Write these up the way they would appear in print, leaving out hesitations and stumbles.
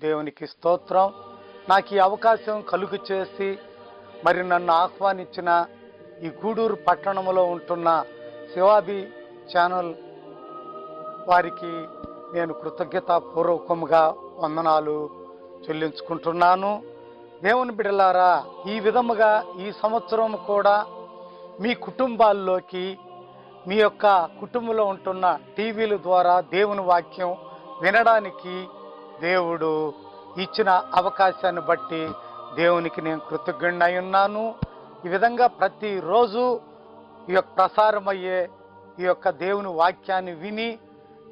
దేవునికి స్తోత్రం. నాకు ఈ అవకాశం కలుగు చేసి మరి నన్ను ఆహ్వానించిన ఈ గూడూరు పట్టణంలో ఉంటున్న శివాబి ఛానల్ వారికి నేను కృతజ్ఞతాపూర్వకంగా వందనాలు చెల్లించుకుంటున్నాను. దేవుని బిడ్డలారా, ఈ విధముగా ఈ సంవత్సరం కూడా మీ కుటుంబాల్లోకి, మీ యొక్క కుటుంబంలో ఉంటున్న టీవీల ద్వారా దేవుని వాక్యం వినడానికి దేవుడు ఇచ్చిన అవకాశాన్ని బట్టి దేవునికి నేను కృతజ్ఞుడై ఉన్నాను. ఈ విధంగా ప్రతిరోజు ఈ యొక్క ప్రసారమయ్యే ఈ యొక్క దేవుని వాక్యాన్ని విని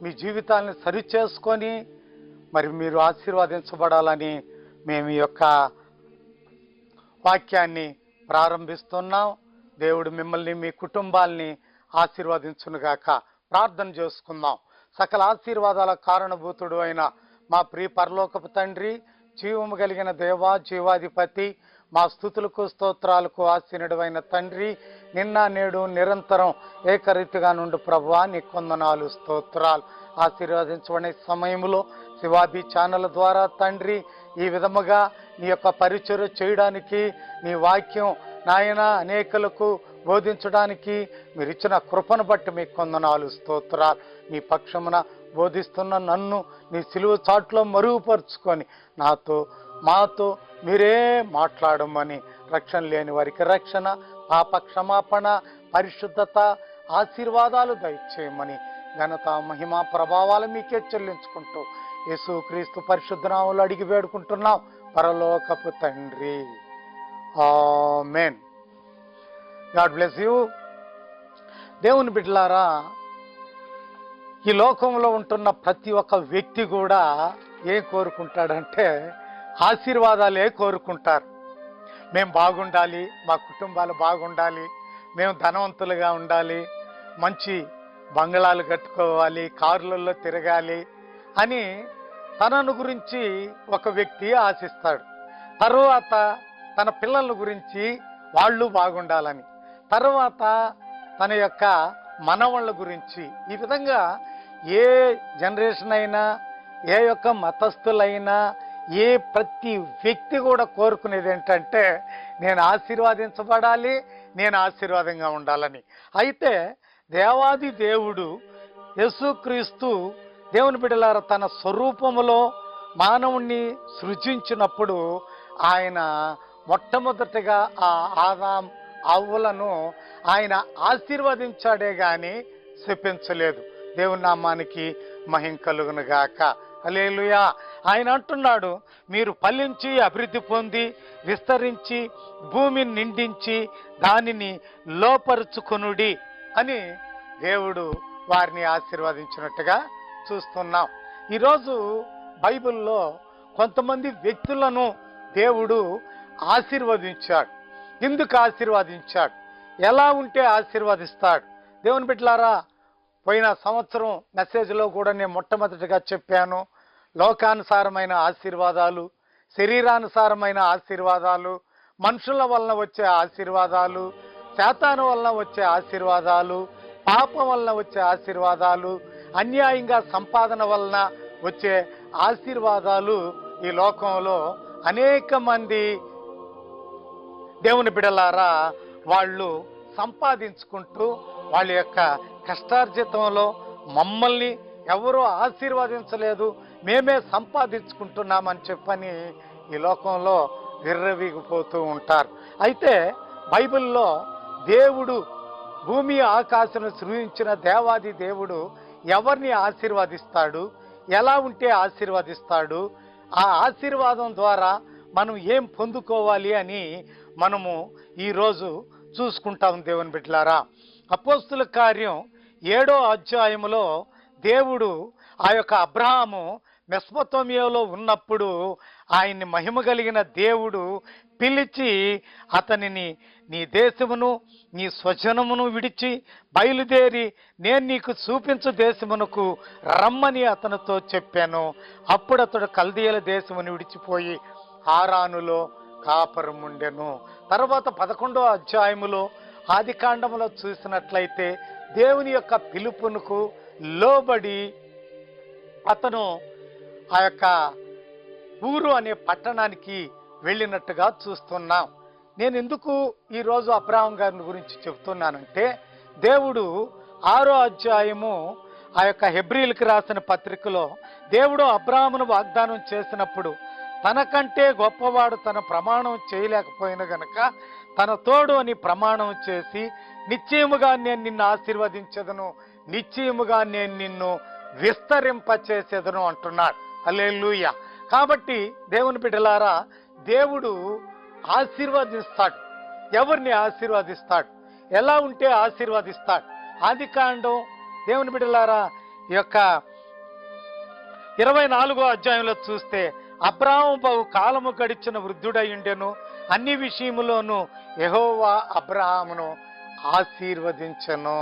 మీ జీవితాలను సరిచేసుకొని మరి మీరు ఆశీర్వదించబడాలని మేము ఈ యొక్క వాక్యాన్ని ప్రారంభిస్తున్నాం. దేవుడు మిమ్మల్ని, మీ కుటుంబాల్ని ఆశీర్వదించునుగాక. ప్రార్థన చేసుకుందాం. సకల ఆశీర్వాదాల కారణభూతుడు అయిన మా ప్రియ పరలోకపు తండ్రి, జీవము కలిగిన దేవా, జీవాధిపతి, మా స్తుతులకు స్తోత్రాలకు ఆశీనుడైన తండ్రి, నిన్న నేడు నిరంతరం ఏకరీతిగా నుండి ప్రభువా నీకు వందనాలు, స్తోత్రాలు. ఆశీర్వదించబడే సమయంలో శివాబి ఛానల్ ద్వారా తండ్రి ఈ విధముగా నీ యొక్క పరిచర్య చేయడానికి, నీ వాక్యం నాయన అనేకులకు బోధించడానికి మీరు ఇచ్చిన కృపను బట్టి మీకు వందనాలు, స్తోత్రాలు. నీ పక్షమున బోధిస్తున్న నన్ను నీ సిలువ చాట్లో మరుగుపరుచుకొని మాతో మీరే మాట్లాడమని, రక్షణ లేని వారికి రక్షణ, పాప క్షమాపణ, పరిశుద్ధత, ఆశీర్వాదాలు దయచేయమని ఘనత, మహిమ, ప్రభావాలు మీకే చెల్లించుకుంటూ యేసుక్రీస్తు పరిశుద్ధ నామములో అడిగి వేడుకుంటున్నాం పరలోకపు తండ్రి. ఆమేన్. God bless you. దేవుని బిడ్డలారా, ఈ లోకంలో ఉంటున్న ప్రతి ఒక్క వ్యక్తి కూడా ఏం కోరుకుంటాడంటే ఆశీర్వాదాలే కోరుకుంటారు. మేము బాగుండాలి, మా కుటుంబాలు బాగుండాలి, మేము ధనవంతులుగా ఉండాలి, మంచి బంగళాలు కట్టుకోవాలి, కారులలో తిరగాలి అని తనను గురించి ఒక వ్యక్తి ఆశిస్తాడు. తరువాత తన పిల్లల గురించి వాళ్ళు బాగుండాలని, తరువాత తన యొక్క మనవాళ్ళ గురించి, ఈ విధంగా ఏ జనరేషన్ అయినా, ఏ యొక్క మతస్థులైనా, ఏ ప్రతి వ్యక్తి కూడా కోరుకునేది ఏంటంటే నేను ఆశీర్వదించబడాలి, నేను ఆశీర్వాదంగా ఉండాలని. అయితే దేవాది దేవుడు యేసుక్రీస్తు దేవుని బిడ్డలారా తన స్వరూపములో మానవుణ్ణి సృజించినప్పుడు ఆయన మొట్టమొదటిగా ఆ ఆదాం అవ్వలను ఆయన ఆశీర్వదించాడే గాని శపించలేదు. దేవుని నామానికి మహిమ కలుగునుగాక. హల్లెలూయా. ఆయన అంటున్నాడు, మీరు ఫలించి అభివృద్ధి పొంది విస్తరించి భూమిని నిండించి దానిని లోపరుచుకొనుడి అని దేవుడు వారిని ఆశీర్వదించినట్టుగా చూస్తున్నాం. ఈరోజు బైబిల్లో కొంతమంది వ్యక్తులను దేవుడు ఆశీర్వదించాడు. ఎందుకు ఆశీర్వదించాడు? ఎలా ఉంటే ఆశీర్వదిస్తాడు? దేవుని బిడ్డలారా, పోయిన సంవత్సరం మెసేజ్లో కూడా నేను మొట్టమొదటిగా చెప్పాను, లోకానుసారమైన ఆశీర్వాదాలు, శరీరానుసారమైన ఆశీర్వాదాలు, మనుషుల వలన వచ్చే ఆశీర్వాదాలు, శాతాను వలన వచ్చే ఆశీర్వాదాలు, పాపం వలన వచ్చే ఆశీర్వాదాలు, అన్యాయంగా సంపాదన వలన వచ్చే ఆశీర్వాదాలు ఈ లోకంలో అనేక మంది దేవుని బిడలారా వాళ్ళు సంపాదించుకుంటూ వాళ్ళ యొక్క కష్టార్జితంలో మమ్మల్ని ఎవరూ ఆశీర్వదించలేదు, మేమే సంపాదించుకుంటున్నామని చెప్పని ఈ లోకంలో విర్రవీగిపోతూ ఉంటారు. అయితే బైబిల్లో దేవుడు భూమి ఆకాశం సృజించిన దేవాది దేవుడు ఎవరిని ఆశీర్వదిస్తాడు, ఎలా ఉంటే ఆశీర్వదిస్తాడు, ఆ ఆశీర్వాదం ద్వారా మనం ఏం పొందుకోవాలి అని మనము ఈరోజు చూసుకుంటాం. దేవుని బిడ్డలారా, అపోస్తుల కార్యం 7వ అధ్యాయములో దేవుడు ఆ యొక్క అబ్రహాము మెసొపొతామియాలో ఉన్నప్పుడు ఆయన్ని మహిమ కలిగిన దేవుడు పిలిచి అతనిని నీ దేశమును నీ స్వజనమును విడిచి బయలుదేరి నేను నీకు చూపించు దేశమునకు రమ్మని అతనితో చెప్పాను. అప్పుడు అతడు కల్దీయుల దేశమును విడిచిపోయి హారానులో కాపురం ఉండెను. తర్వాత 11వ అధ్యాయములో ఆదికాండములో చూసినట్లయితే దేవుని యొక్క పిలుపునకు లోబడి అతను ఆ యొక్క ఊరు అనే పట్టణానికి వెళ్ళినట్టుగా చూస్తున్నాం. నేను ఎందుకు ఈరోజు అబ్రహాం గారి గురించి చెబుతున్నానంటే, దేవుడు 6వ అధ్యాయము ఆ యొక్క హెబ్రీలకు రాసిన పత్రికలో దేవుడు అబ్రహామును వాగ్దానం చేసినప్పుడు తనకంటే గొప్పవాడు తన ప్రమాణం చేయలేకపోయిన గనక తన తోడు అని ప్రమాణం చేసి నిశ్చయముగా నేను నిన్ను ఆశీర్వదించదను, నిశ్చయముగా నేను నిన్ను విస్తరింపచేసేదను అంటున్నాడు. హల్లెలూయా. కాబట్టి దేవుని బిడ్డలారా, దేవుడు ఆశీర్వదిస్తాడు. ఎవరిని ఆశీర్వదిస్తాడు? ఎలా ఉంటే ఆశీర్వదిస్తాడు? ఆదికాండం దేవుని బిడ్డలారా ఈ యొక్క 24వ అధ్యాయంలో చూస్తే అబ్రాహాము బహు కాలము గడిచిన వృద్ధుడయుండెను, అన్ని విషయములోనూ యెహోవా అబ్రహామును ఆశీర్వదించెను.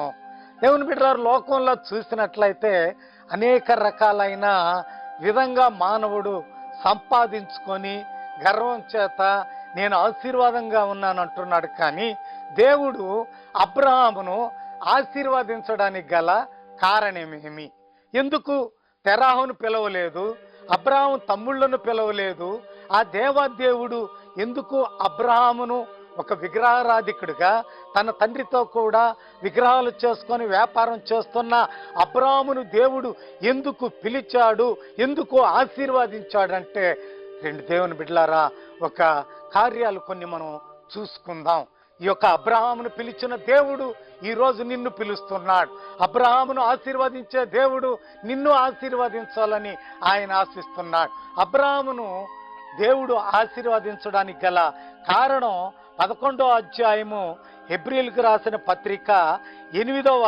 దేవుని బిడ్డలారా, లోకంలో చూసినట్లయితే అనేక రకాలైన విధంగా మానవుడు సంపాదించుకొని గర్వం చేత నేను ఆశీర్వాదంగా ఉన్నాను అంటున్నాడు. కానీ దేవుడు అబ్రహామును ఆశీర్వదించడానికి గల కారణమేమి? ఎందుకు తెరాహును పిలవలేదు? అబ్రహాము తమ్ముళ్లను పిలవలేదు? ఆ దేవాదేవుడు ఎందుకు అబ్రహామును ఒక విగ్రహారాధికుడిగా తన తండ్రితో కూడా విగ్రహాలు చేసుకొని వ్యాపారం చేస్తున్న అబ్రహామును దేవుడు ఎందుకు పిలిచాడు, ఎందుకు ఆశీర్వదించాడంటే, దేవుని బిడ్డలారా, ఒక కార్యాలు కొన్ని మనం చూసుకుందాం. ఈ యొక్క అబ్రహామును పిలిచిన దేవుడు ఈరోజు నిన్ను పిలుస్తున్నాడు. అబ్రహామును ఆశీర్వదించే దేవుడు నిన్ను ఆశీర్వదించాలని ఆయన ఆశిస్తున్నాడు. అబ్రహామును దేవుడు ఆశీర్వదించడానికి గల కారణం 11వ అధ్యాయము హెబ్రీలకు రాసిన పత్రిక 8వ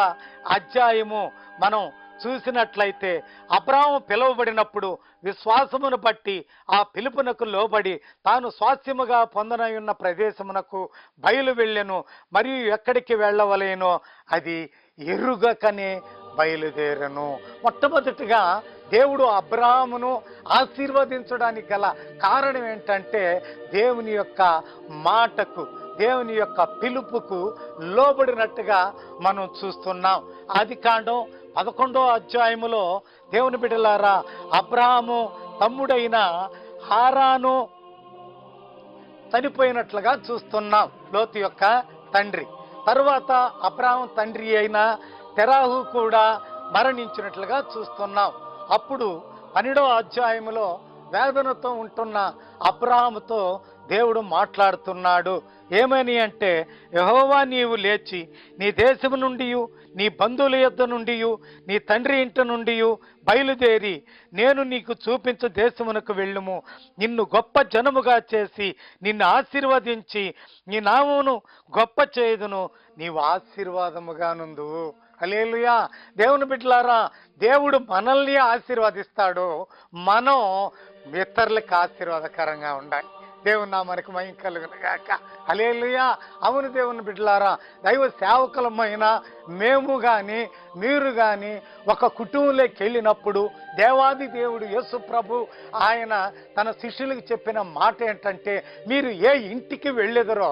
అధ్యాయము మనం చూసినట్లయితే, అబ్రహాము పిలువబడినప్పుడు విశ్వాసమును బట్టి ఆ పిలుపునకు లోబడి తాను స్వాస్థ్యముగా పొందనయున్న ప్రదేశమునకు బయలు వెళ్ళెను, మరియు ఎక్కడికి వెళ్ళవలేనో అది ఎరుగకనే బయలుదేరను. మొట్టమొదటిగా దేవుడు అబ్రహామును ఆశీర్వదించడానికి గల కారణం ఏంటంటే, దేవుని యొక్క మాటకు, దేవుని యొక్క పిలుపుకు లోబడినట్టుగా మనం చూస్తున్నాం. ఆదికాండం 11వ అధ్యాయములో దేవుని బిడ్డలారా, అబ్రహాము తమ్ముడైన హారాను చనిపోయినట్లుగా చూస్తున్నాం, లోతు యొక్క తండ్రి. తరువాత అబ్రహాము తండ్రి అయిన తెరాహు కూడా మరణించినట్లుగా చూస్తున్నాం. అప్పుడు 12వ అధ్యాయములో వేదనతో ఉంటున్న అబ్రహాముతో దేవుడు మాట్లాడుతున్నాడు. ఏమని అంటే, యెహోవా నీవు లేచి నీ దేశము నుండి, నీ బంధువుల యొద్ద నుండి, నీ తండ్రి ఇంటి నుండి బయలుదేరి నేను నీకు చూపించు దేశమునకు వెళ్ళుము. నిన్ను గొప్ప జనముగా చేసి నిన్ను ఆశీర్వదించి నీ నామమును గొప్ప చేయుదును, నీవు ఆశీర్వాదముగా నుందువు. హల్లెలూయా. దేవుని బిడ్డలారా, దేవుడు మనల్ని ఆశీర్వదిస్తాడు, మనం ఇతరులకు ఆశీర్వాదకరంగా ఉండాలి. దేవుని నామానికి మహిమ కలుగును గాక. హల్లెలూయా. అవును దేవుని బిడ్డలారా, దైవ సేవకులమైన మేము కానీ మీరు కానీ ఒక కుటుంబంలోకి వెళ్ళినప్పుడు దేవాది దేవుడు యేసు ప్రభు ఆయన తన శిష్యులకు చెప్పిన మాట ఏంటంటే, మీరు ఏ ఇంటికి వెళ్ళెదరో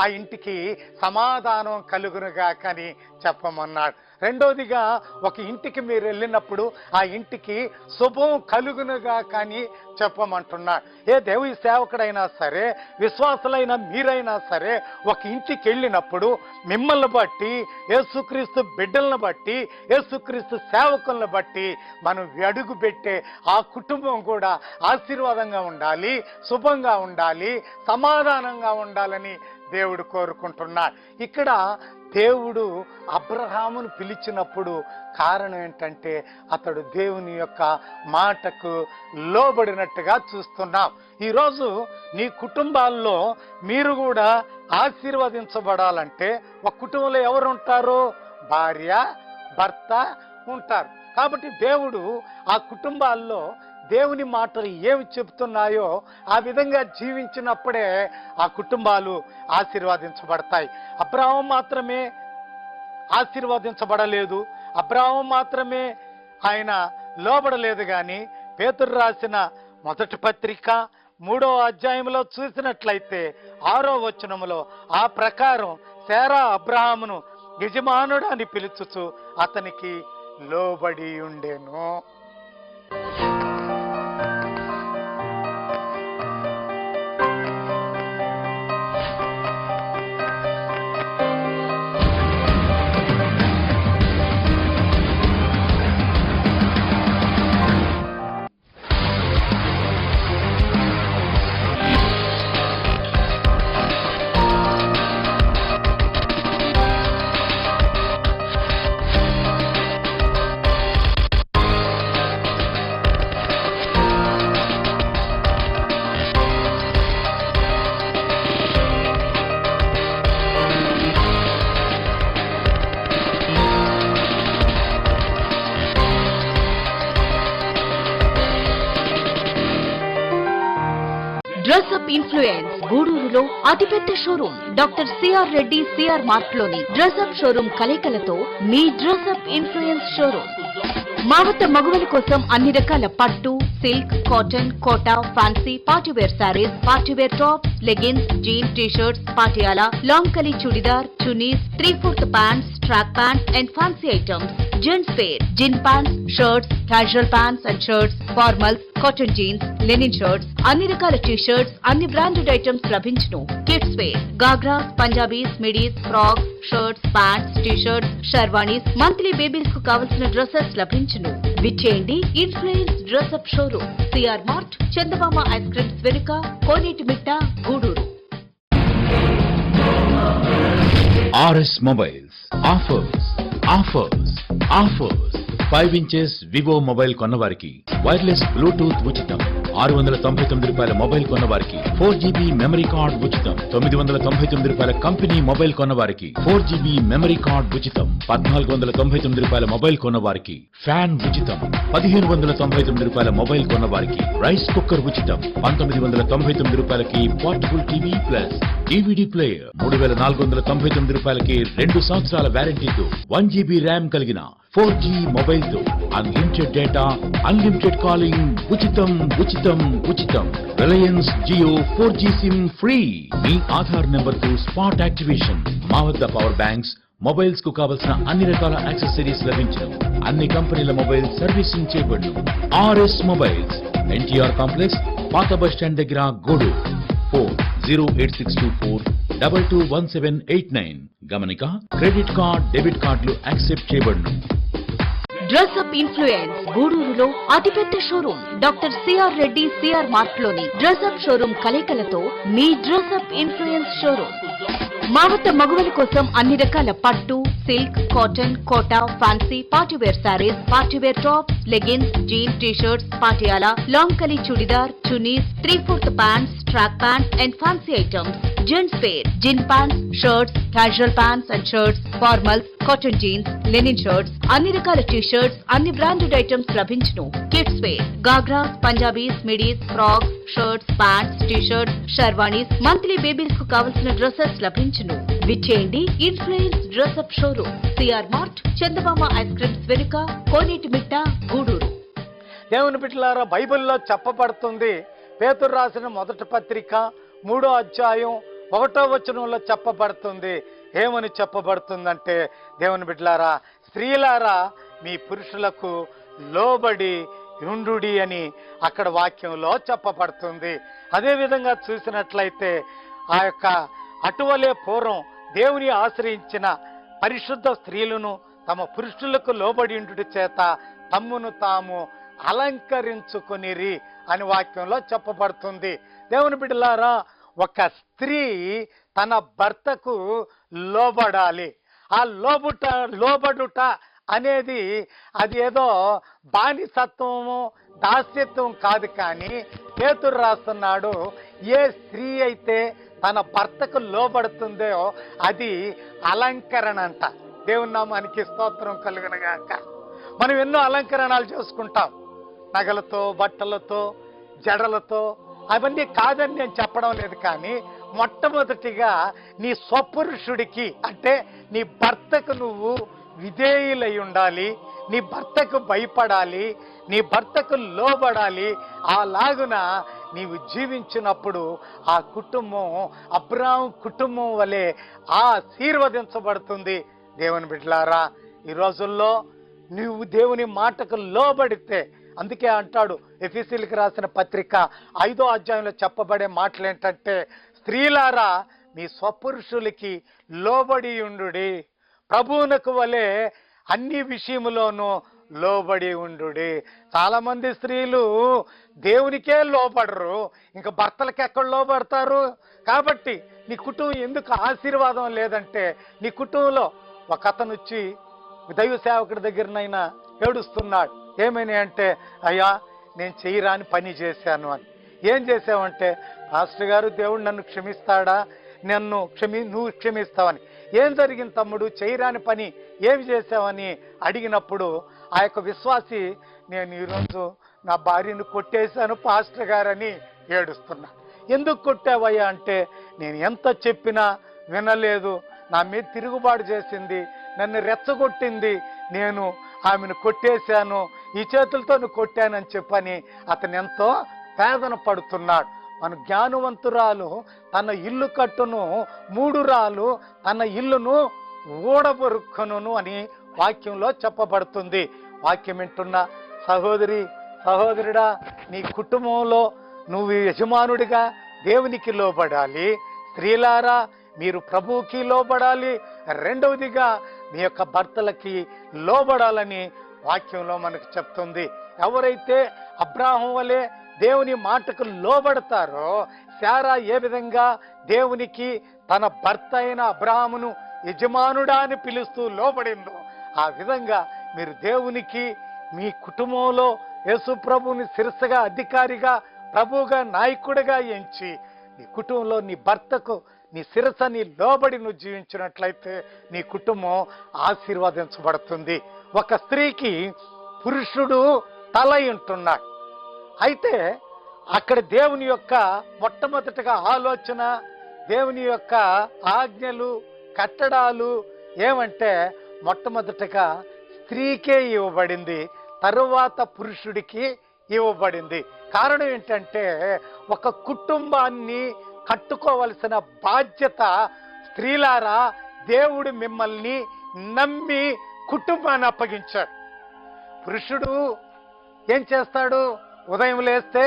ఆ ఇంటికి సమాధానం కలుగునుగాక అని చెప్పమన్నాడు. రెండోదిగా, ఒక ఇంటికి మీరు వెళ్ళినప్పుడు ఆ ఇంటికి శుభం కలుగునుగా కానీ చెప్పమంటున్నాడు. ఏ దేవుని సేవకుడైనా సరే, విశ్వాసులైన మీరైనా సరే, ఒక ఇంటికి వెళ్ళినప్పుడు మిమ్మల్ని బట్టి, యేసుక్రీస్తు బిడ్డలను బట్టి, యేసుక్రీస్తు సేవకులను బట్టి మనం అడుగు పెట్టే ఆ కుటుంబం కూడా ఆశీర్వాదంగా ఉండాలి, శుభంగా ఉండాలి, సమాధానంగా ఉండాలని దేవుడు కోరుకుంటున్నాడు. ఇక్కడ దేవుడు అబ్రహామును పిలిచినప్పుడు కారణం ఏంటంటే, అతడు దేవుని యొక్క మాటకు లోబడినట్టుగా చూస్తున్నాం. ఈరోజు నీ కుటుంబాల్లో మీరు కూడా ఆశీర్వదించబడాలంటే ఒక కుటుంబంలో ఎవరు ఉంటారు? భార్య, భర్త ఉంటారు. కాబట్టి దేవుడు ఆ కుటుంబాల్లో దేవుని మాటలు ఏమి చెబుతున్నాయో ఆ విధంగా జీవించినప్పుడే ఆ కుటుంబాలు ఆశీర్వదించబడతాయి. అబ్రహాము మాత్రమే ఆశీర్వదించబడలేదు, అబ్రహాము మాత్రమే ఆయన లోబడలేదు. కానీ పేతురు రాసిన మొదటి పత్రిక 3వ అధ్యాయంలో చూసినట్లయితే 6వ వచనములో ఆ ప్రకారం శారా అబ్రహామును యజమానుడు అని పిలుచుచు అతనికి లోబడి ఉండెను. అప్ ఇన్ఫ్లుయెన్స్ గూడూరులో అతిపెద్ద showroom doctor CR Reddy CR mart లోని డ్రెస్ అప్ షోరూమ్ కలయికలతో మీ డ్రెస్ అప్ ఇన్ఫ్లుయెన్స్ షోరూమ్. మా వద్ద మగువల కోసం అన్ని రకాల పట్టు, silk, cotton, Kota, fancy, party wear sarees, party wear tops, leggings, jeans, t-shirts, Patiala, long kali churidar, chunnis, 3/4 pants, track pants and fancy items, gents wear, jean pants, shirts, casual pants and shirts, formals, cotton jeans, linen shirts, అన్ని రకాల t-shirts, అన్ని branded items లభించును. Kids wear, ghagras, Punjabis, midis, frocks, shirts, pants, t-shirts, sherwanis, monthly babies కు కావలసిన dresses లభించును. విచ్చేయండి influence dress up showroom, CR mart, Chandamama ice creams వెనుక, Koneti Mitta, Gudur. RS Mobiles offers 5 inches Vivo mobile కొన్నవారికి వైర్లెస్ బ్లూటూత్ ఉచితం. 699 రూపాయల మొబైల్ కొన్నవారికి 4GB మెమరీ కార్డ్ ఉచితం. 999 రూపాయల కంపెనీ మొబైల్ కొన్నవారికి 4GB మెమరీ కార్డ్ ఉచితం. 1499 రూపాయల మొబైల్ కొన్నవారికి ఫ్యాన్ ఉచితం. 1599 రూపాయల మొబైల్ కొన్నవారికి రైస్ కుక్కర్ ఉచితం. 1999 రూపాయలకి portable TV plus DVD player. 3499 రూపాయలకి 2 సంవత్సరాల వారంటీతో 1GB ర్యామ్ కలిగిన 4G మొబైల్ తో అన్లిమిటెడ్ డేటా, అన్లిమిటెడ్ కాలింగ్ ఉచితం. Reliance Jio 4G SIM free. మీ ఆధార్ నెంబర్ తో స్పాట్ యాక్టివేషన్. మా వద్ద పవర్ బ్యాంక్స్, మొబైల్స్ కు కావలసిన అన్ని రకాల యాక్సెసరీస్ లభించను. అన్ని కంపెనీల మొబైల్ సర్వీసింగ్ చేయబడును. RS మొబైల్స్, NTR కాంప్లెక్స్, పాత బస్ స్టాండ్ దగ్గర, గూడూరు. 08624221789. గమనిక, క్రెడిట్ కార్డ్, డెబిట్ కార్డులు యాక్సెప్ట్ చేయబడును. డ్రెస్ అప్ ఇన్ఫ్లుయెన్స్ గూడూరులో అతిపెద్ద showroom doctor CR Reddy CR mart లోని డ్రెస్ అప్ షోరూమ్ కలయికలతో మీ డ్రెస్ అప్ ఇన్ఫ్లుయెన్స్ షోరూమ్. మా వద్ద మగువల కోసం అన్ని రకాల పట్టు, silk, cotton, Kota, fancy, party wear sarees, party wear tops, leggings, jeans, t-shirts, Patiala, long kali churidar, chunnis, 3/4 pants, track pants and fancy items, gents wear, jean pants, shirts, casual pants and shirts, formals, cotton jeans, linen shirts, అన్ని రకాల t-shirts, అన్ని branded items లభించును. Kids wear, ghagras, Punjabis, midis, frocks, shirts, pants, t-shirts, sherwanis, monthly babies కు కావలసిన dresses లభించును. విచ్చేయండి influence dress up showroom, CR mart, Chandamama ice creams వెనుక, కోనేటి మిట్ట, గూడూరు. దేవుని బిడ్డలారా, బైబిల్లో చెప్పబడుతుంది. పేతురు రాసిన మొదటి పత్రిక 3వ అధ్యాయం 1వ వచనంలో చెప్పబడుతుంది. ఏమని చెప్పబడుతుందంటే, దేవుని బిడ్డలారా, స్త్రీలారా మీ పురుషులకు లోబడి ఉండుడి అని అక్కడ వాక్యంలో చెప్పబడుతుంది. అదేవిధంగా చూసినట్లయితే ఆ యొక్క అటువలే పూర్వం దేవుని ఆశ్రయించిన పరిశుద్ధ స్త్రీలను తమ పురుషులకు లోబడి ఉండుట చేత తమ్మును తాము అలంకరించుకొనిరి అని వాక్యంలో చెప్పబడుతుంది. దేవుని బిడ్డలారా, ఒక స్త్రీ తన భర్తకు లోబడాలి. ఆ లోబడుట అనేది అది ఏదో బానిసత్వము, దాస్యత్వం కాదు. కానీ పేతురు రాస్తున్నాడు, ఏ స్త్రీ అయితే తన భర్తకు లోబడుతుందో అది అలంకరణ అంట. దేవుని నామానికి స్తోత్రం కలుగునుగాక. మనం ఎన్నో అలంకరణలు చేసుకుంటాం, నగలతో, బట్టలతో, జడలతో. అవన్నీ కాదని నేను చెప్పడం లేదు. కానీ మొట్టమొదటిగా నీ స్వపురుషుడికి, అంటే నీ భర్తకు నువ్వు విధేయులై ఉండాలి. నీ భర్తకు భయపడాలి, నీ భర్తకు లోబడాలి. అలాగున నీవు జీవించినప్పుడు ఆ కుటుంబం అబ్రాహాము కుటుంబం వలె ఆశీర్వదించబడుతుంది. దేవుని బిడ్డలారా, ఈ రోజుల్లో నువ్వు దేవుని మాటకు లోబడితే, అందుకే అంటాడు ఎఫెసీయులకు రాసిన పత్రిక 5వ అధ్యాయంలో చెప్పబడే మాటలు ఏంటంటే, స్త్రీలారా మీ స్వపురుషులకి లోబడి ఉండుడి, ప్రభువునకు వలె అన్ని విషయములోనూ లోబడి ఉండుడి. చాలా మంది స్త్రీలు దేవునికే లోబడరు, ఇంకా భర్తలకు ఎక్కడ లోబడతారు? కాబట్టి నీ కుటుంబం ఎందుకు ఆశీర్వాదం లేదంటే, నీ కుటుంబంలో ఒక అతను వచ్చి దైవ సేవకుడి దగ్గరనైనా ఏడుస్తున్నాడు. ఏమని అంటే, అయ్యా నేను చేయరాని పని చేశాను అని. ఏం చేసావంటే, పాస్టర్ గారు దేవుడు నన్ను క్షమిస్తాడా, నువ్వు క్షమిస్తావని. ఏం జరిగింది తమ్ముడు, చేయరాని పని ఏమి చేసావని అడిగినప్పుడు ఆ యొక్క విశ్వాసి, నేను ఈరోజు నా భార్యను కొట్టేశాను పాస్టర్ గారని ఏడుస్తున్నా. ఎందుకు కొట్టావయ్యా అంటే, నేను ఎంత చెప్పినా వినలేదు, నా మీద తిరుగుబాటు చేసింది, నన్ను రెచ్చగొట్టింది, నేను ఆమెను కొట్టేశాను, ఈ చేతులతో కొట్టానని చెప్పని అతను ఎంతో వేదన పడుతున్నాడు. మన జ్ఞానవంతురాలు తన ఇల్లు కట్టును, 3 రాలు తన ఇల్లును ఊడబొరుక్కును అని వాక్యంలో చెప్పబడుతుంది. వాక్యం వింటున్న సహోదరి సహోదరుడా, నీ కుటుంబంలో నువ్వు యజమానుడిగా దేవునికి లోబడాలి. స్త్రీలారా, మీరు ప్రభువుకి లోబడాలి. రెండవదిగా మీ యొక్క భర్తలకి లోబడాలని వాక్యంలో మనకు చెప్తుంది. ఎవరైతే అబ్రాహం వలె దేవుని మాటకు లోబడతారో, శారా ఏ విధంగా దేవునికి తన భర్త అయిన అబ్రాహామును యజమానుడా అని పిలుస్తూ లోబడిందో, ఆ విధంగా మీరు దేవునికి మీ కుటుంబంలో యేసు ప్రభువుని శిరస్సుగా, అధికారిగా, ప్రభువుగా, నాయకుడిగా ఎంచి నీ కుటుంబంలో నీ భర్తకు నీ శిరస్సుని లోబడి నువ్వు జీవించినట్లయితే నీ కుటుంబం ఆశీర్వదించబడుతుంది. ఒక స్త్రీకి పురుషుడు తల ఉంటున్నాడు. అయితే అక్కడ దేవుని యొక్క మొట్టమొదటిగా ఆలోచన, దేవుని యొక్క ఆజ్ఞలు, కట్టడాలు ఏమంటే మొట్టమొదటిగా స్త్రీకే ఇవ్వబడింది, తరువాత పురుషుడికి ఇవ్వబడింది. కారణం ఏంటంటే, ఒక కుటుంబాన్ని కట్టుకోవలసిన బాధ్యత, స్త్రీలారా, దేవుడు మిమ్మల్ని నమ్మి కుటుంబాన్ని అప్పగించాడు. పురుషుడు ఏం చేస్తాడు? ఉదయం లేస్తే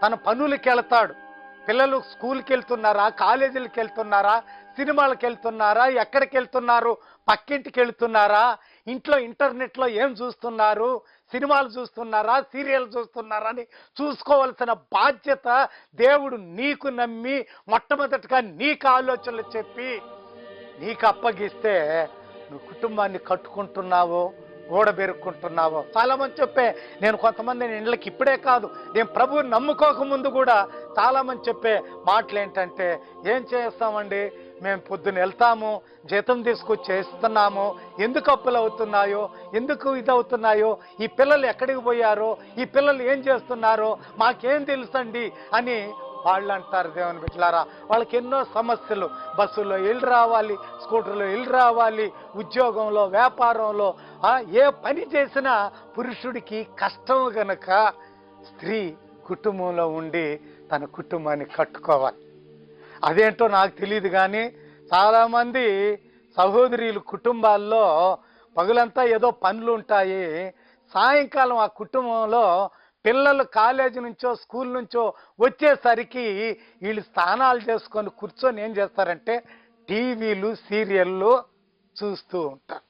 తన పనులకి వెళ్తాడు. పిల్లలు స్కూల్కి వెళ్తున్నారా, కాలేజీలకు వెళ్తున్నారా, సినిమాలకు వెళ్తున్నారా, ఎక్కడికి వెళ్తున్నారు, పక్కింటికి వెళ్తున్నారా, ఇంట్లో ఇంటర్నెట్లో ఏం చూస్తున్నారు, సినిమాలు చూస్తున్నారా, సీరియల్ చూస్తున్నారా అని చూసుకోవాల్సిన బాధ్యత దేవుడు నీకు నమ్మి మొట్టమొదటిగా నీకు ఆలోచనలు చెప్పి నీకు అప్పగిస్తే నువ్వు కుటుంబాన్ని కట్టుకుంటున్నావో, ఓడబెరుక్కుంటున్నావో. చాలా మంది చెప్పే, నేను కొంతమంది ఇండ్లకి ఇప్పుడే కాదు, నేను ప్రభువుని నమ్ముకోక ముందు కూడా చాలా మంది చెప్పే మాటలు ఏంటంటే, ఏం చేస్తామండి, మేము పొద్దున వెళ్తాము, జీతం తీసుకొచ్చి చేస్తున్నాము, ఎందుకు అప్పులు అవుతున్నాయో, ఎందుకు ఇదవుతున్నాయో, ఈ పిల్లలు ఎక్కడికి పోయారో, ఈ పిల్లలు ఏం చేస్తున్నారో మాకేం తెలుసండి అని వాళ్ళు అంటారు. దేవుని బిడ్డలారా, వాళ్ళకి ఎన్నో సమస్యలు, బస్సులో ఇల్లు రావాలి, స్కూటర్లో ఇల్లు రావాలి, ఉద్యోగంలో, వ్యాపారంలో, ఏ పని చేసినా పురుషుడికి కష్టం గనక స్త్రీ కుటుంబంలో ఉండి తన కుటుంబాన్ని కట్టుకోవాలి. అదేంటో నాకు తెలియదు, కానీ చాలామంది సహోదరులు కుటుంబాల్లో పగులంతా ఏదో పనులు ఉంటాయి, సాయంకాలం ఆ కుటుంబంలో పిల్లలు కాలేజీ నుంచో స్కూల్ నుంచో వచ్చేసరికి వీళ్ళు స్నానాలు చేసుకొని కూర్చొని ఏం చేస్తారంటే టీవీలు, సీరియళ్ళు చూస్తూ ఉంటారు.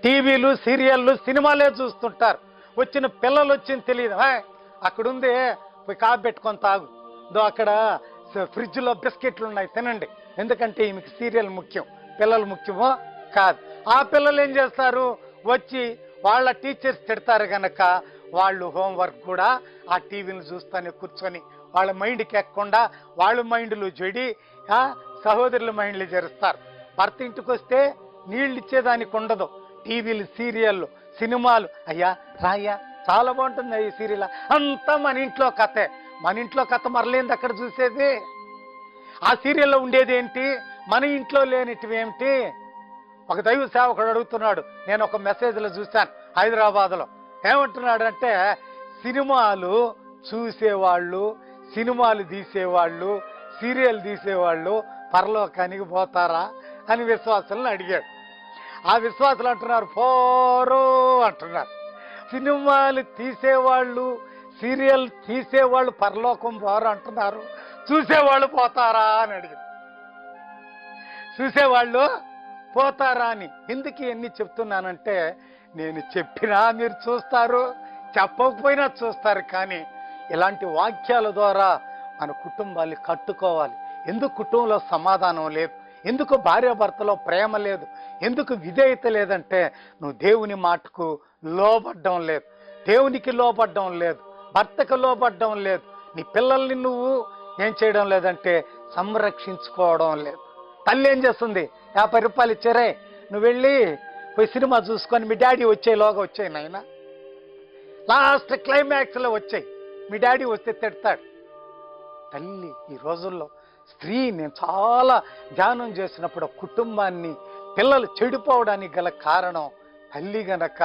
టీవీలు, సీరియళ్ళు, సినిమాలే చూస్తుంటారు. వచ్చిన పిల్లలు వచ్చింది తెలియదు, అక్కడుంది పోయి కాపు పెట్టుకొని తాగు, అక్కడ ఫ్రిడ్జ్లో బిస్కెట్లు ఉన్నాయి తినండి, ఎందుకంటే ఈమెకి సీరియల్ ముఖ్యం, పిల్లలు ముఖ్యమో కాదు. ఆ పిల్లలు ఏం చేస్తారు, వచ్చి వాళ్ళ టీచర్స్ తిడతారు కనుక వాళ్ళు హోంవర్క్ కూడా ఆ టీవీని చూస్తూనే కూర్చొని వాళ్ళ మైండ్కి ఎక్కకుండా వాళ్ళ మైండ్లు చెడి సహోదరుల మైండ్లు జరుస్తారు. భర్త ఇంటికి వస్తే నీళ్ళు ఇచ్చేదానికి ఉండదు, టీవీలు, సీరియళ్ళు, సినిమాలు. అయ్యా రాయ్యా చాలా బాగుంటుంది ఈ సీరియల్, అంతా మన ఇంట్లో కథే. మన ఇంట్లో కథ మరలేంది అక్కడ చూసేది. ఆ సీరియల్లో ఉండేది ఏంటి, మన ఇంట్లో లేనిటివి ఏమిటి? ఒక దైవ సేవకుడు అడుగుతున్నాడు, నేను ఒక మెసేజ్లో చూశాను హైదరాబాద్లో. ఏమంటున్నాడంటే, సినిమాలు చూసేవాళ్ళు, సినిమాలు తీసేవాళ్ళు, సీరియల్ తీసేవాళ్ళు పరలోకానికి పోతారా అని విశ్వాసులను అడిగాడు. ఆ విశ్వాసులు అంటున్నారు పోరు అంటున్నారు. సినిమాలు తీసేవాళ్ళు, సీరియల్ తీసేవాళ్ళు పరలోకం పోరు అంటున్నారు, చూసేవాళ్ళు పోతారా అని అడిగాడు. చూసేవాళ్ళు పోతారా అని. ఎందుకు ఇవన్నీ చెప్తున్నానంటే, నేను చెప్పినా మీరు చూస్తారు, చెప్పకపోయినా చూస్తారు, కానీ ఇలాంటి వాక్యాల ద్వారా మన కుటుంబాన్ని కట్టుకోవాలి. ఎందుకు కుటుంబంలో సమాధానం లేదు, ఎందుకు భార్యాభర్తలో ప్రేమ లేదు, ఎందుకు విధేయత లేదంటే నువ్వు దేవుని మాటకు లోబడ్డం లేదు, దేవునికి లోబడ్డం లేదు, భర్తకు లోబడ్డం లేదు, నీ పిల్లల్ని నువ్వు ఏం చేయడం లేదంటే సంరక్షించుకోవడం లేదు. తల్లి ఏం చేస్తుంది, 50 రూపాయలు ఇచ్చారే, నువ్వు వెళ్ళి పోయి సినిమా చూసుకొని మీ డాడీ వచ్చేలోగా వచ్చాయి నాయన, లాస్ట్ క్లైమాక్స్లో వచ్చాయి, మీ డాడీ వస్తే తిడతాడు. తల్లి ఈ రోజుల్లో స్త్రీ, నేను చాలా ధ్యానం చేసినప్పుడు కుటుంబాన్ని, పిల్లలు చెడిపోవడానికి గల కారణం తల్లి గనక.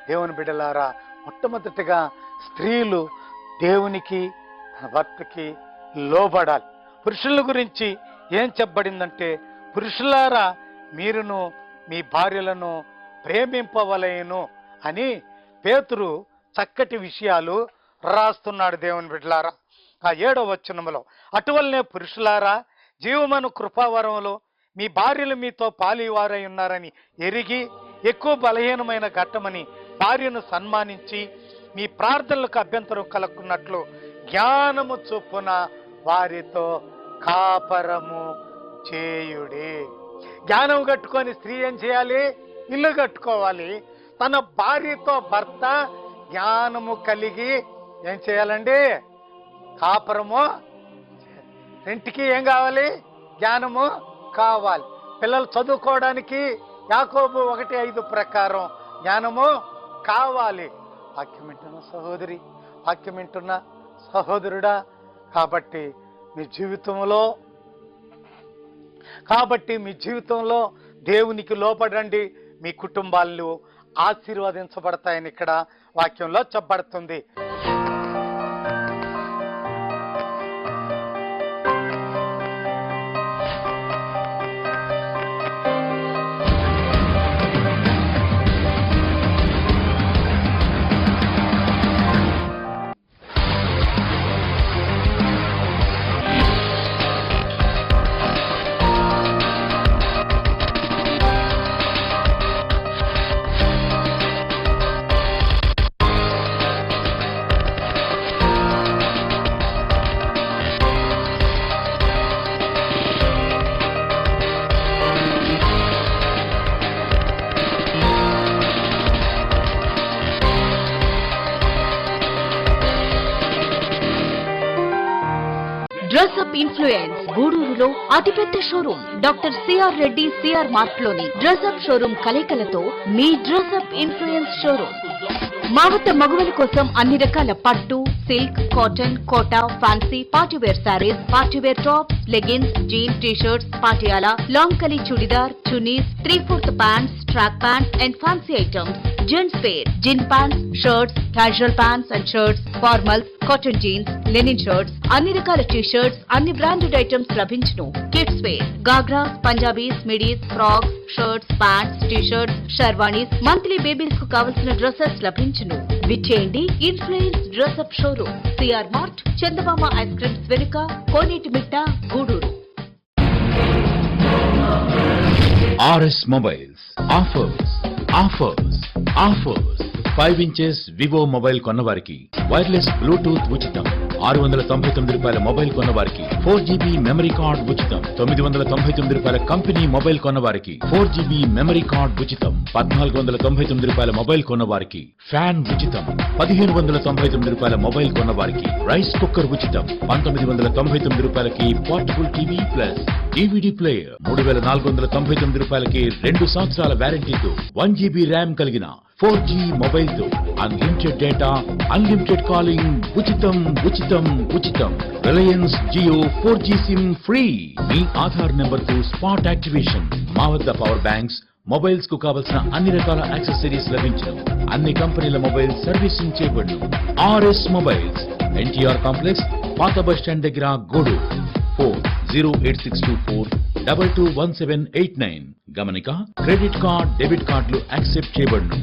దేవుని బిడ్డలారా, మొట్టమొదటిగా స్త్రీలు దేవునికి, తన భర్తకి లోబడాలి. పురుషుల గురించి ఏం చెప్పబడిందంటే, పురుషులారా మీరును మీ భార్యలను ప్రేమింపవలెను అని పేతురు చక్కటి విషయాలు రాస్తున్నాడు. దేవుని బిడ్డలారా, ఆ 7వ వచనములో, అటువలనే పురుషులారా జీవమను కృపావరంలో మీ భార్యలు మీతో పాలివారై ఉన్నారని ఎరిగి ఎక్కువ బలహీనమైన ఘట్టమని భార్యను సన్మానించి మీ ప్రార్థనలకు అభ్యంతరం కలుగున్నట్లు జ్ఞానము చొప్పున వారితో కాపరము చేయుడి. జ్ఞానం కట్టుకొని స్త్రీ ఏం చేయాలి? ఇల్లు కట్టుకోవాలి. తన భార్యతో భర్త జ్ఞానము కలిగి ఏం చేయాలండి? కాపరము. రెంటికి ఏం కావాలి? జ్ఞానము కావాలి. పిల్లలు చదువుకోవడానికి యాకోబు 1:5 ప్రకారం జ్ఞానము కావాలి. వాక్యం వింటున్న సహోదరి, వాక్యం వింటున్న సహోదరుడా, కాబట్టి మీ జీవితంలో దేవునికి లోపడండి. మీ కుటుంబాలు ఆశీర్వదించబడతాయని ఇక్కడ వాక్యంలో చెప్పబడుతుంది. డ్రెస్అప్ ఇన్ఫ్లుయెన్స్ గూడూరులో అతిపెద్ద showroom doctor CR Reddy CR mart లోని డ్రెస్అప్ షోరూమ్ కలయికలతో మీ డ్రెస్అప్ ఇన్ఫ్లుయెన్స్ షోరూమ్. మా వద్ద మగువల కోసం అన్ని రకాల పట్టు, silk, cotton, Kota, fancy, party wear sarees, party wear tops, leggings, jeans, t-shirts, Patiala, long kali churidar, chunnis, 3/4 pants, track pants and fancy items, gents wear, jean pants, shirts, casual pants and shirts, formals, cotton jeans, linen shirts, అన్ని రకాల t-shirts, అన్ని branded items లభించును. Kids wear, ghagras, Punjabis, midis, frocks, shirts, pants, t-shirts, sherwanis, monthly babies కు కావలసిన dresses లభించును. విచ్చేయండి influence dress up showroom, CR mart, Chandamama ice creams వెనుక, Koneti Mitta, Gudur. RS Mobiles offers 5 inches Vivo mobile కొన్నవారికి వైర్లెస్ బ్లూటూత్ ఉచితం. 699 రూపాయల మొబైల్ కొన్నవారికి 4GB మెమరీ కార్డ్ ఉచితం. 999 రూపాయల కంపెనీ మొబైల్ కొన్నవారికి 4GB మెమరీ కార్డ్ ఉచితం. 1499 రూపాయల మొబైల్ కొన్నవారికి ఫ్యాన్ ఉచితం. 1599 రూపాయల మొబైల్ కొన్నవారికి రైస్ కుక్కర్ ఉచితం. 1999 రూపాయలకి portable TV plus DVD player. 3499 రూపాయలకి 2 సంవత్సరాల వారంటీతో 1GB ర్యామ్ కలిగిన 4G మొబైల్ తో అన్లిమిటెడ్ డేటా, అన్లిమిటెడ్ కాలింగ్ ఉచితం. Reliance Jio 4G SIM free. మీ ఆధార్ నెంబర్ తో స్పాట్ యాక్టివేషన్. మా వద్ద పవర్ బ్యాంక్స్, మొబైల్స్ కు కావలసిన అన్ని రకాల యాక్సెసరీస్ లభించును. అన్ని కంపెనీల మొబైల్ సర్వీసింగ్ చేయబడును. RS మొబైల్స్, NTR కాంప్లెక్స్, పాత బస్ స్టాండ్ దగ్గర, గూడూరు. 08624221789. గమనిక, క్రెడిట్ కార్డ్, డెబిట్ కార్డులు యాక్సెప్ట్ చేయబడును.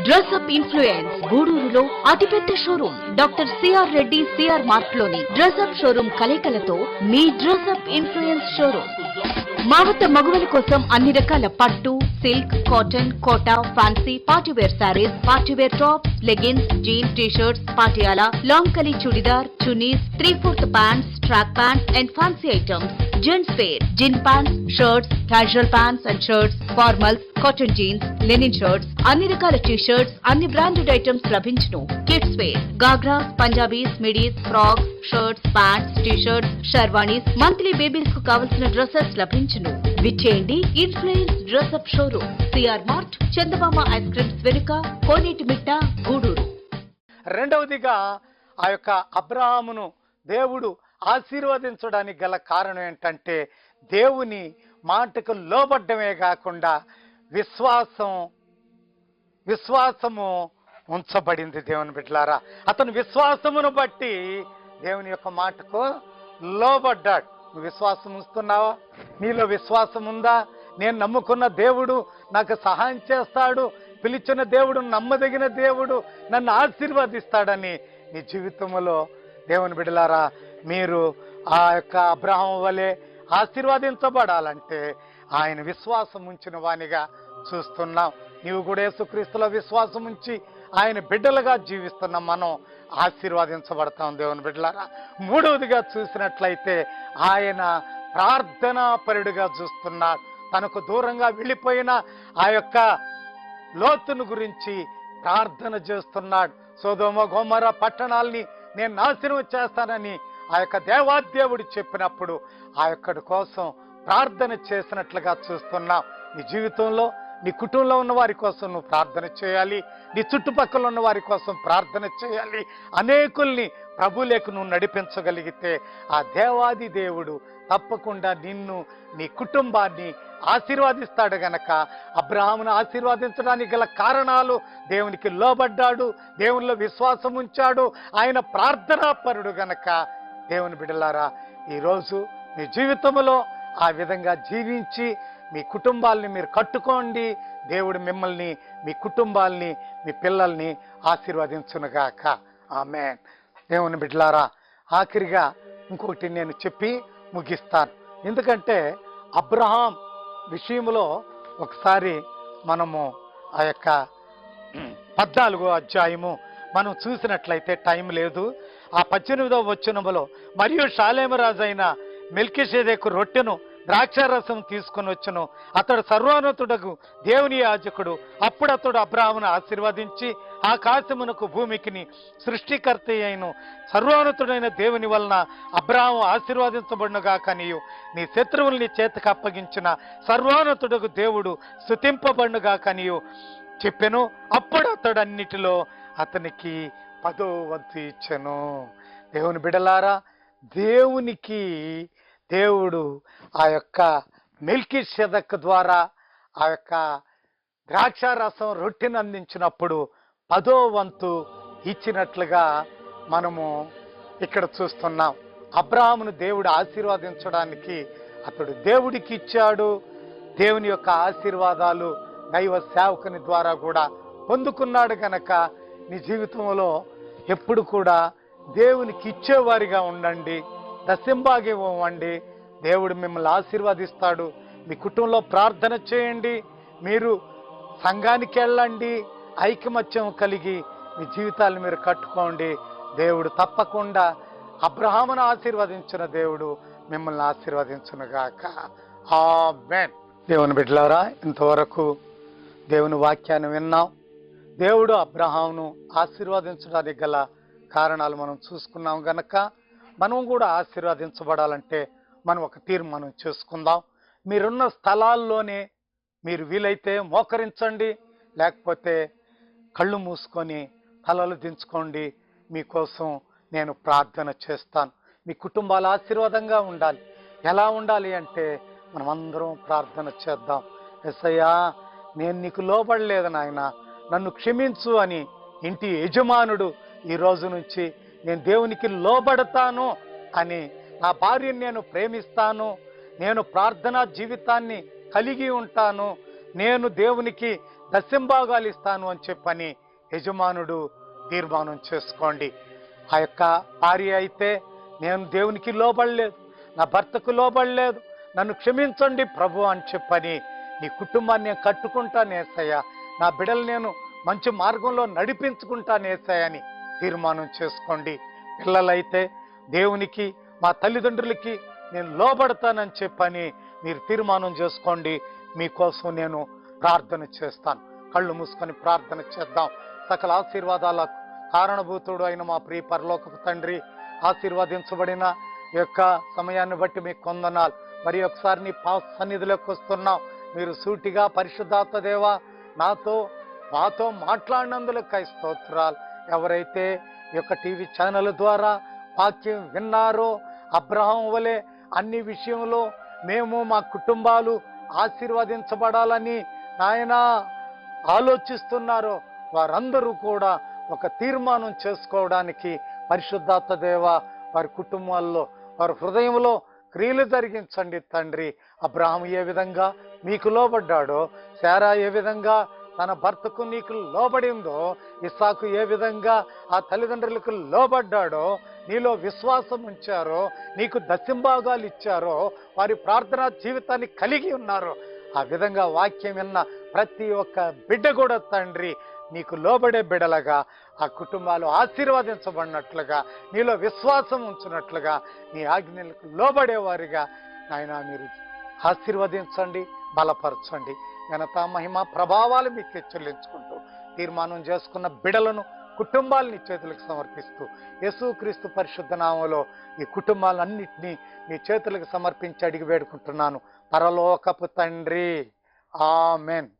డ్రెస్అప్ ఇన్ఫ్లుయెన్స్ గూడూరులో అతిపెద్ద showroom doctor CR Reddy CR mart లోని డ్రెస్అప్ షోరూమ్ కలయికలతో మీ డ్రెస్అప్ ఇన్ఫ్లుయెన్స్ షోరూమ్. మా వద్ద మగువల కోసం అన్ని రకాల పట్టు, silk, cotton, Kota, fancy, party wear sarees, party wear tops, leggings, jeans, t-shirts, Patiala, long kali churidar, chunnis, 3/4 pants, track pants and fancy items, gents wear, jean pants, shirts, casual pants and shirts, formals, cotton jeans, linen shirts, అన్ని రకాల t-shirts, అన్ని branded items లభించును. Kids wear, ghagras, Punjabis, midis, frocks, shirts, pants, t-shirts, sherwanis, monthly babies కు కావలసిన dresses లభించును. విచ్చేయండి influence dress up showroom, CR mart, Chandamama ice creams వెనుక, కోనేటి మిట్ట, గూడూరు. రెండవదిగా ఆ యొక్క అబ్రహామును దేవుడు ఆశీర్వదించడానికి గల కారణం ఏంటంటే దేవుని మాటకు లోబడ్డమే కాకుండా విశ్వాసము ఉంచబడింది. దేవుని బిడ్డలారా, అతను విశ్వాసమును బట్టి దేవుని యొక్క మాటకు లోబడ్డాడు. నువ్వు విశ్వాసం ఉంచుతున్నావా? నీలో విశ్వాసం ఉందా? నేను నమ్ముకున్న దేవుడు నాకు సహాయం చేస్తాడు, పిలిచిన దేవుడు నమ్మదగిన దేవుడు, నన్ను ఆశీర్వదిస్తాడని నీ జీవితంలో దేవుని బిడ్డలారా మీరు ఆ యొక్క అబ్రహాము వలె ఆశీర్వదించబడాలంటే ఆయన విశ్వాసం ఉంచిన వానిగా చూస్తున్నాం. నీవు కూడా యేసుక్రీస్తులో విశ్వాసం ఉంచి ఆయన బిడ్డలుగా జీవిస్తున్నాం, మనం ఆశీర్వదించబడతాం. దేవుని బిడ్డలారా, మూడవదిగా చూసినట్లయితే ఆయన ప్రార్థనాపరుడిగా చూస్తున్నాడు. తనకు దూరంగా వెళ్ళిపోయిన ఆ యొక్క లోతును గురించి ప్రార్థన చేస్తున్నాడు. సొదొమ గొమొర్రా పట్టణాల్ని నేను నాశనం చేస్తానని ఆ యొక్క దేవాదేవుడు చెప్పినప్పుడు ఆ యొక్కడి కోసం ప్రార్థన చేసినట్లుగా చూస్తున్నాం. నీ జీవితంలో నీ కుటుంబంలో ఉన్న వారి కోసం నువ్వు ప్రార్థన చేయాలి, నీ చుట్టుపక్కల ఉన్న వారి కోసం ప్రార్థన చేయాలి. అనేకుల్ని ప్రభువులకు నువ్వు నడిపించగలిగితే ఆ దేవాది దేవుడు తప్పకుండా నిన్ను నీ కుటుంబాన్ని ఆశీర్వదిస్తాడు. గనక అబ్రహామును ఆశీర్వదించడానికి గల కారణాలు దేవునికి లోబడ్డాడు, దేవునిలో విశ్వాసం ఉంచాడు, ఆయన ప్రార్థనాపరుడు. గనక దేవుని బిడ్డలారా, ఈరోజు మీ జీవితంలో ఆ విధంగా జీవించి మీ కుటుంబాల్ని మీరు కట్టుకోండి. దేవుడు మిమ్మల్ని, మీ కుటుంబాల్ని, మీ పిల్లల్ని ఆశీర్వదించునుగాక. ఆమేన్. దేవుని బిడ్డలారా, ఆఖరిగా ఇంకొకటి నేను చెప్పి ముగిస్తాను. ఎందుకంటే అబ్రహాం విషయంలో ఒకసారి మనము ఆ యొక్క 14వ అధ్యాయము మనం చూసినట్లయితే టైం లేదు. ఆ 18వ వచనములో మరియు షాలేము రాజైన మెల్కీషెదెకు రొట్టెను ద్రాక్షారసం తీసుకుని వచ్చును, అతడు సర్వోన్నతుడగు దేవుని యాజకుడు. అప్పుడు అతడు అబ్రహామును ఆశీర్వదించి ఆకాశమునకు భూమికిని సృష్టికర్త అయిన సర్వోన్నతుడైన దేవుని వలన అబ్రహాము ఆశీర్వదించబడునుగాక, నీయు నీ శత్రువుల్ని చేతికి అప్పగించిన సర్వోన్నతుడగు దేవుడు స్తుతింపబడునుగాక నీయు చెప్పెను. అప్పుడు అతడు అన్నిటిలో అతనికి 10వ వంతు ఇచ్చెను. దేవుని బిడలారా, దేవునికి దేవుడు ఆ యొక్క మెల్కీషెదెకు ద్వారా ఆ యొక్క ద్రాక్షారసం రొట్టెను అందించినప్పుడు 10వ వంతు ఇచ్చినట్లుగా మనము ఇక్కడ చూస్తున్నాం. అబ్రహామును దేవుడు ఆశీర్వదించడానికి అతడు దేవుడికి ఇచ్చాడు. దేవుని యొక్క ఆశీర్వాదాలు దైవ సేవకుని ద్వారా కూడా పొందుకున్నాడు. గనక నీ జీవితంలో ఎప్పుడు కూడా దేవునికి ఇచ్చేవారిగా ఉండండి, దశంభాగం ఇవ్వండి. దేవుడు మిమ్మల్ని ఆశీర్వదిస్తాడు. మీ కుటుంబంలో ప్రార్థన చేయండి, మీరు సంఘానికి వెళ్ళండి, ఐకమత్యం కలిగి మీ జీవితాలు మీరు కట్టుకోండి. దేవుడు తప్పకుండా అబ్రహామును ఆశీర్వదించిన దేవుడు మిమ్మల్ని ఆశీర్వదించునుగాక. ఆమేన్. దేవుని బిడ్డలారా, ఇంతవరకు దేవుని వాక్యాన్ని విన్నాం. దేవుడు అబ్రహామును ఆశీర్వదించడానికి గల కారణాలు మనం చూసుకున్నాం. గనక మనం కూడా ఆశీర్వదించబడాలంటే మనం ఒక తీర్మానం చేసుకుందాం. మీరున్న స్థలాల్లోనే మీరు వీలైతే మోకరించండి, లేకపోతే కళ్ళు మూసుకొని తలలు దించుకోండి. మీకోసం నేను ప్రార్థన చేస్తాను. మీ కుటుంబాలు ఆశీర్వాదంగా ఉండాలి. ఎలా ఉండాలి అంటే మనమందరం ప్రార్థన చేద్దాం. యేసయ్యా, నేను నీకు లోబడలేదు నాయన, నన్ను క్షమించు అని ఇంటి యజమానుడు ఈ రోజు నుంచి నేను దేవునికి లోబడతాను అని, నా భార్యను నేను ప్రేమిస్తాను, నేను ప్రార్థనా జీవితాన్ని కలిగి ఉంటాను, నేను దేవునికి దశంభాగాలు ఇస్తాను అని చెప్పని యజమానుడు తీర్మానం చేసుకోండి. ఆ యొక్క భార్య అయితే నేను దేవునికి లోబడలేదు, నా భర్తకు లోబడలేదు, నన్ను క్షమించండి ప్రభు అని చెప్పని నీ కుటుంబాన్ని నేను కట్టుకుంటాను యేసయ్య, నా బిడ్డలు నేను మంచి మార్గంలో నడిపించుకుంటాను యేసయ్య అని తీర్మానం చేసుకోండి. పిల్లలైతే దేవునికి, మా తల్లిదండ్రులకి నేను లోబడతానని చెప్పని మీరు తీర్మానం చేసుకోండి. మీకోసం నేను ప్రార్థన చేస్తాను. కళ్ళు మూసుకొని ప్రార్థన చేద్దాం. సకల ఆశీర్వాదాలకు కారణభూతుడు అయిన మా ప్రియ పరలోకపు తండ్రి, ఆశీర్వదించబడిన ఈ యొక్క సమయాన్ని బట్టి మీకు వందనాలు. మరి ఒకసారి నీ సన్నిధిలోకి వస్తున్నాం. మీరు సూటిగా పరిశుద్ధాత్మ దేవా మాతో మాట్లాడినందులకై స్తోత్రాలు. ఎవరైతే ఈ యొక్క టీవీ ఛానల్ ద్వారా వాక్యం విన్నారో అబ్రహాం వలె అన్ని విషయంలో మేము మా కుటుంబాలు ఆశీర్వదించబడాలని నాయన ఆలోచిస్తున్నారో వారందరూ కూడా ఒక తీర్మానం చేసుకోవడానికి పరిశుద్ధాత్మ దేవ వారి కుటుంబాల్లో వారి హృదయంలో క్రియలు జరిగించండి తండ్రి. అబ్రహాం ఏ విధంగా మీకు లోబడ్డాడో, శారా ఏ విధంగా తన భర్తకు నీకు లోబడిందో, ఇస్సాకు ఏ విధంగా ఆ తల్లిదండ్రులకు లోబడ్డాడో, నీలో విశ్వాసం ఉంచారో, నీకు దశంభాగాలు ఇచ్చారో, వారి ప్రార్థనా జీవితాన్ని కలిగి ఉన్నారో, ఆ విధంగా వాక్యం విన్న ప్రతి ఒక్క బిడ్డ కూడా తండ్రి నీకు లోబడే బిడలగా, ఆ కుటుంబాలు ఆశీర్వదించబడినట్లుగా, నీలో విశ్వాసం ఉంచినట్లుగా, నీ ఆజ్ఞలకు లోబడేవారిగా నాయన మీరు ఆశీర్వదించండి, బలపరచండి. ఘనత మహిమ ప్రభావాలు మీకు చెల్లించుకుంటూ తీర్మానం చేసుకున్న బిడలను కుటుంబాలని చేతులకు సమర్పిస్తూ యేసుక్రీస్తు పరిశుద్ధ నామములో ఈ కుటుంబాలన్నింటినీ మీ చేతులకు సమర్పించి అడిగి వేడుకుంటున్నాను పరలోకపు తండ్రి. ఆమెన్.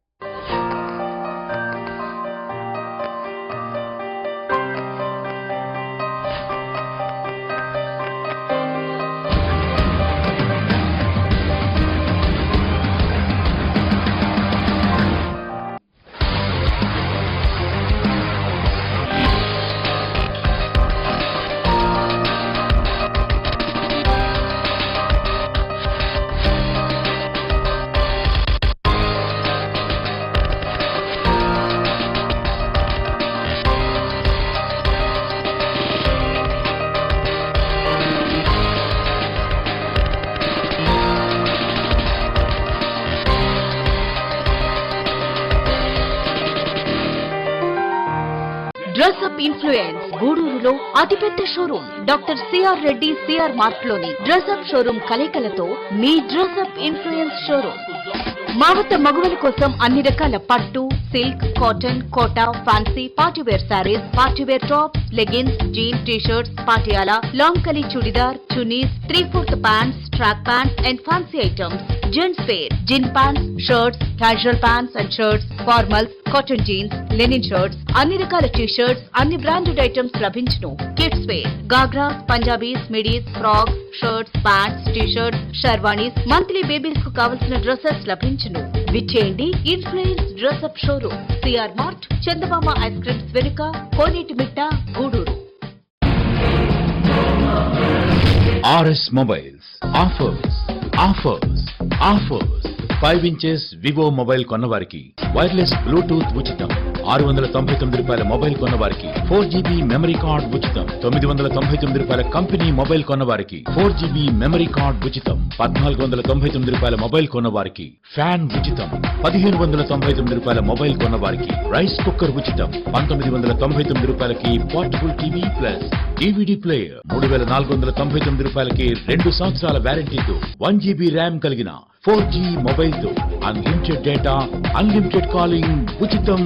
డ్రెస్అప్ ఇన్ఫ్లుయెన్స్ గూడూరులో అతిపెద్ద showroom doctor CR Reddy CR mart లోని డ్రెస్అప్ షోరూమ్ కలయికలతో మీ డ్రెస్అప్ ఇన్ఫ్లుయెన్స్ షోరూమ్. మా వద్ద మగువల కోసం అన్ని రకాల పట్టు, silk, cotton, Kota, fancy, party wear sarees, party wear tops, leggings, jean, t-shirts, Patiala, long kali churidar, chunnis, 3/4 pants, track pants and fancy items, gents wear, jean pants, shirts, casual pants and shirts, formals, cotton jeans, linen shirts, అన్ని రకాల t-shirts, అన్ని branded items లభించును. Kids wear, ghagras, Punjabis, midis, frocks, shirts, pants, t-shirts, sherwanis, monthly babies కు కావలసిన dresses లభించును. విచ్చేయండి influence dress up showroom, CR mart, Chandamama ice creams వెనుక, Konetimitta, Gudur. RS Mobiles offers 5 inches Vivo mobile కొన్నవారికి వైర్లెస్ బ్లూటూత్ ఉచితం. 699 రూపాయల మొబైల్ కొన్నవారికి 4GB మెమరీ కార్డ్ ఉచితం. 999 రూపాయల కంపెనీ మొబైల్ కొన్నవారికి 4GB మెమరీ కార్డ్ ఉచితం. 1499 రూపాయల మొబైల్ కొన్నవారికి ఫ్యాన్ ఉచితం. 1599 రూపాయల మొబైల్ కొన్నవారికి రైస్ కుక్కర్ ఉచితం. 1999 రూపాయలకి portable TV plus DVD player. 3499 రూపాయలకి 2 సంవత్సరాల వారంటీతో 1GB ర్యామ్ కలిగిన 4G మొబైల్ తో అన్లిమిటెడ్ డేటా, అన్లిమిటెడ్ కాలింగ్ ఉచితం.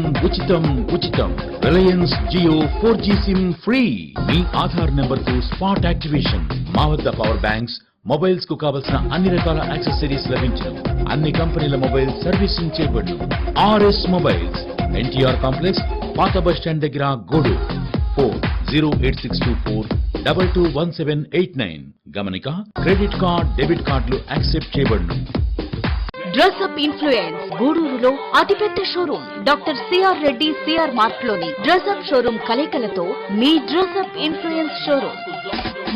Reliance Jio 4G SIM free. మీ ఆధార్ నెంబర్ తో స్పాట్ యాక్టివేషన్. మా వద్ద పవర్ బ్యాంక్స్, మొబైల్స్ కు కావలసిన అన్ని రకాల యాక్సెసరీస్ లభించును. అన్ని కంపెనీల మొబైల్ సర్వీసింగ్ చేయబడును. RS మొబైల్స్, NTR కాంప్లెక్స్, పాత బస్ స్టాండ్ దగ్గర, గూడూరు. 08624221789. గమనిక, క్రెడిట్ కార్డ్, డెబిట్ కార్డులు యాక్సెప్ట్ చేయబడును. డ్రెస్అప్ ఇన్ఫ్లుయెన్స్ గూడూరులో అతిపెద్ద showroom doctor CR Reddy CR mart లోని డ్రెస్అప్ షోరూమ్ కలయికలతో మీ డ్రెస్అప్ ఇన్ఫ్లుయెన్స్ షోరూమ్.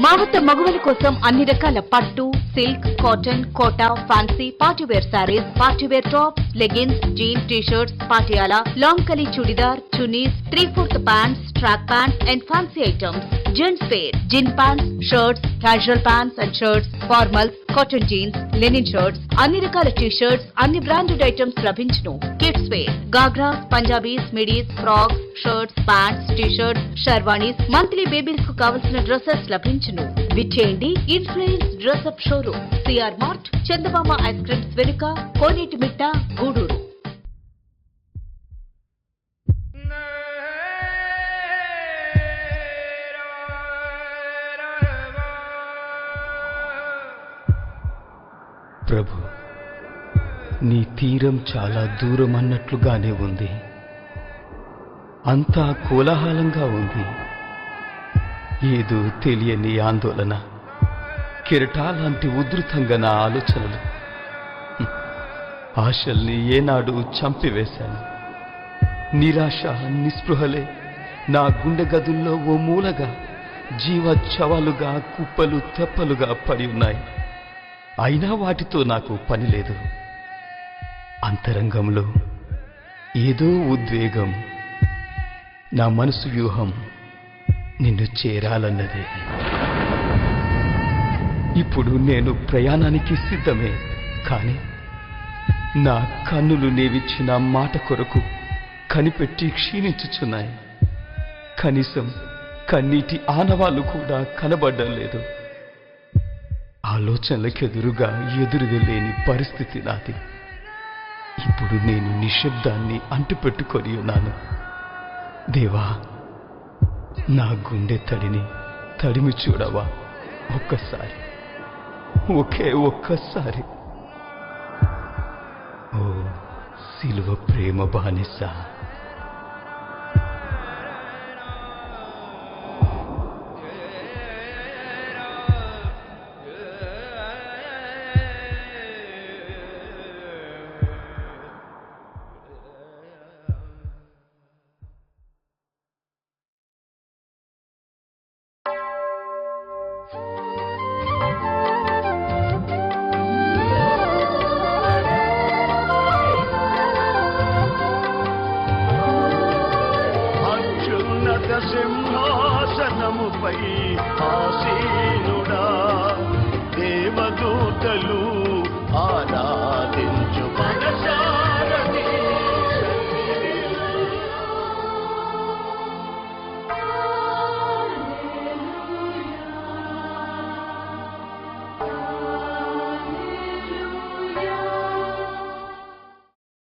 మా వద్ద మగువల కోసం అన్ని రకాల పట్టు, silk, cotton, Kota, fancy, party wear sarees, party wear tops, leggings, jean, t-shirts, Patiala, long kali churidar, chunnis, 3/4 pants, track pants and fancy items, gents wear, jean pants, shirts, casual pants and shirts, formals, cotton jeans, linen shirts, అన్ని రకాల t-shirts, అన్ని branded items లభించును. Kids wear, ghagras, Punjabis, midis, frocks, shirts, pants, t-shirts, sherwanis, monthly babies కు కావలసిన dresses లభించును. విచ్చేయండి influence dress up showroom, CR mart, Chandamama ice creams వెనుక, కోనేటిమిట్ట, గూడూరు. ప్రభు, నీ తీరం చాలా దూరం అన్నట్లుగానే ఉంది. అంతా కోలాహలంగా ఉంది. ఏదో తెలియని ఆందోళన. కెరటాలాంటి ఉధృతంగా నా ఆలోచనలు. ఆశల్ని ఏనాడు చంపివేశాను. నిరాశ నిస్పృహలే నా గుండె గదుల్లో ఓ మూలగా జీవచ్చవాలుగా కుప్పలు తెప్పలుగా పడి ఉన్నాయి. అయినా వాటితో నాకు పని లేదు. అంతరంగంలో ఏదో ఉద్వేగం, నా మనసు వ్యూహం నిన్ను చేరాలన్నదే. ఇప్పుడు నేను ప్రయాణానికి సిద్ధమే. కానీ నా కన్నులు నీవిచ్చిన మాట కొరకు కనిపెట్టి క్షీణించుచున్నాయి. కనీసం కన్నీటి ఆనవాళ్ళు కూడా కనబడ్డం లేదు. ఆలోచనలకెదురుగా ఎదురు వెళ్ళలేని పరిస్థితి నాది. ఇప్పుడు నేను నిశ్శబ్దాన్ని అంటుపెట్టుకొని ఉన్నాను. దేవా, నా గుండె తడిని తడిమి చూడవా ఒక్కసారి, ఒకే ఒక్కసారి. ఓ సిలువ ప్రేమ బానిస. సింహాసనముపై ఆసీనుడా, దేవదూతలు